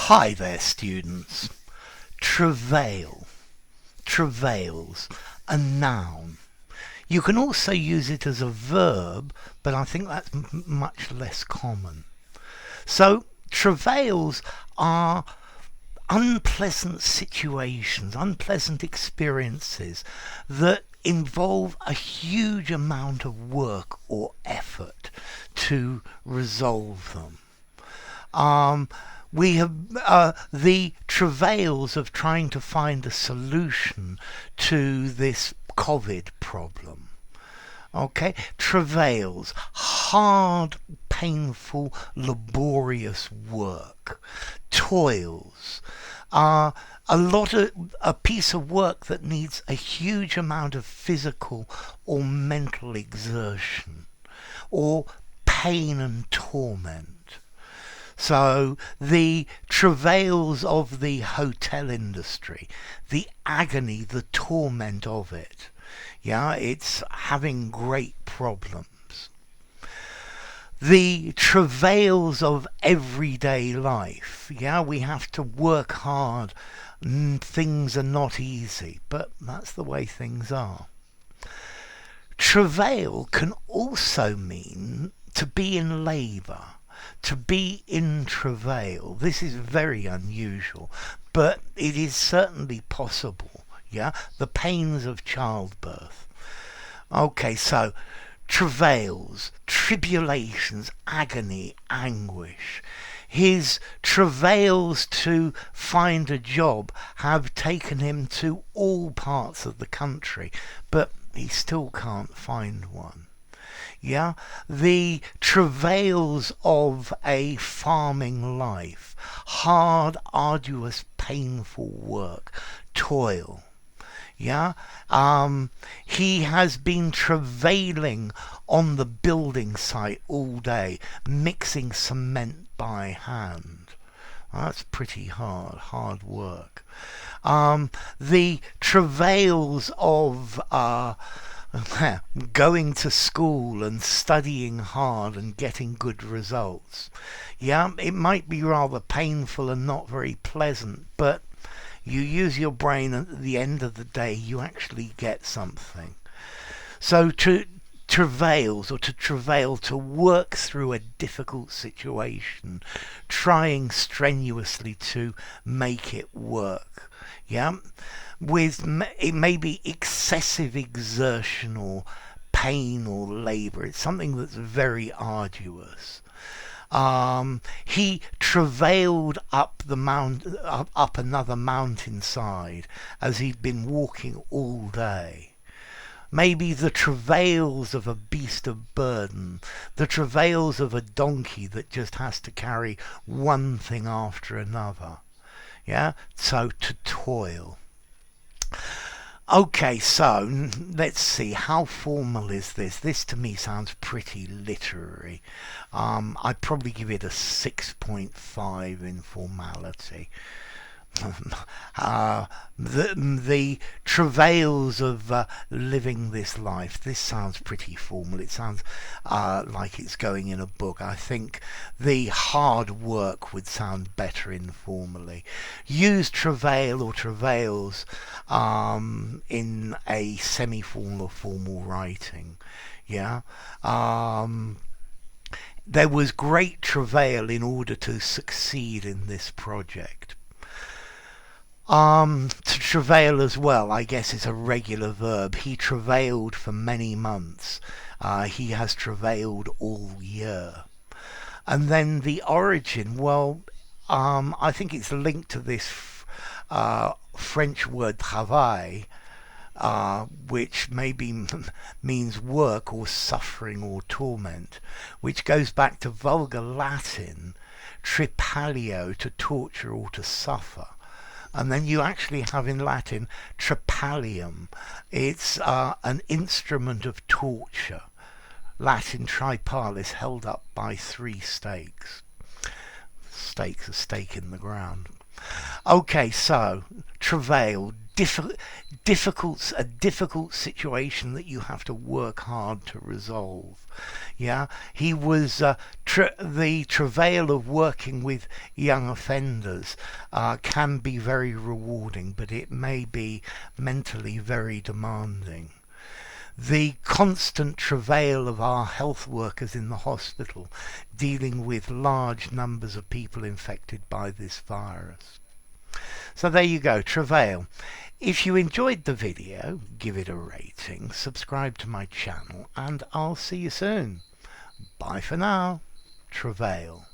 Hi there, students. Travail. Travails. A noun. You can also use it as a verb, but I think that's much less common. So, travails are unpleasant situations, unpleasant experiences that involve a huge amount of work or effort to resolve them. We have the travails of trying to find a solution to this COVID problem. Okay, travails, hard, painful, laborious work, toils, are a piece of work that needs a huge amount of physical or mental exertion, or pain and torment. So the travails of the hotel industry, the agony, the torment of it. Yeah, it's having great problems. The travails of everyday life. Yeah, we have to work hard. Things are not easy, but that's the way things are. Travail can also mean to be in labour. To be in travail. This is very unusual, but it is certainly possible. Yeah, the pains of childbirth. Okay, so travails, tribulations, agony, anguish. His travails to find a job have taken him to all parts of the country, but he still can't find one. Yeah, the travails of a farming life, hard, arduous, painful work, toil. Yeah, he has been travailing on the building site all day, mixing cement by hand. That's pretty hard work. The travails of going to school and studying hard and getting good results. Yeah, it might be rather painful and not very pleasant, but you use your brain and at the end of the day you actually get something. So to travails, or to travail, to work through a difficult situation, trying strenuously to make it work. Yeah, with it may be excessive exertion or pain or labour. It's something that's very arduous. He travailed up the up another mountainside as he'd been walking all day. Maybe the travails of a beast of burden, the travails of a donkey that just has to carry one thing after another. Yeah, so to toil. Okay, so let's see, how formal is this? This to me sounds pretty literary. I'd probably give it a 6.5 in formality. The travails of living this life. This sounds pretty formal. It sounds like it's going in a book. I think the hard work would sound better informally. Use travail or travails in a semi-formal or formal writing. Yeah. There was great travail in order to succeed in this project. To travail as well, I guess, is a regular verb. He travailed for many months. He has travailed all year. And then the origin, well, I think it's linked to this French word travail, which maybe means work or suffering or torment, which goes back to vulgar Latin, tripalio, to torture or to suffer. And then you actually have in Latin tripalium. It's an instrument of torture. Latin tripalis, held up by 3 stakes. Stakes, a stake in the ground. Okay, so travail, a difficult situation that you have to work hard to resolve. Yeah, he was the travail of working with young offenders can be very rewarding, but it may be mentally very demanding. The constant travail of our health workers in the hospital dealing with large numbers of people infected by this virus. So there you go, Travail. If you enjoyed the video, give it a rating, subscribe to my channel, and I'll see you soon. Bye for now. Travail.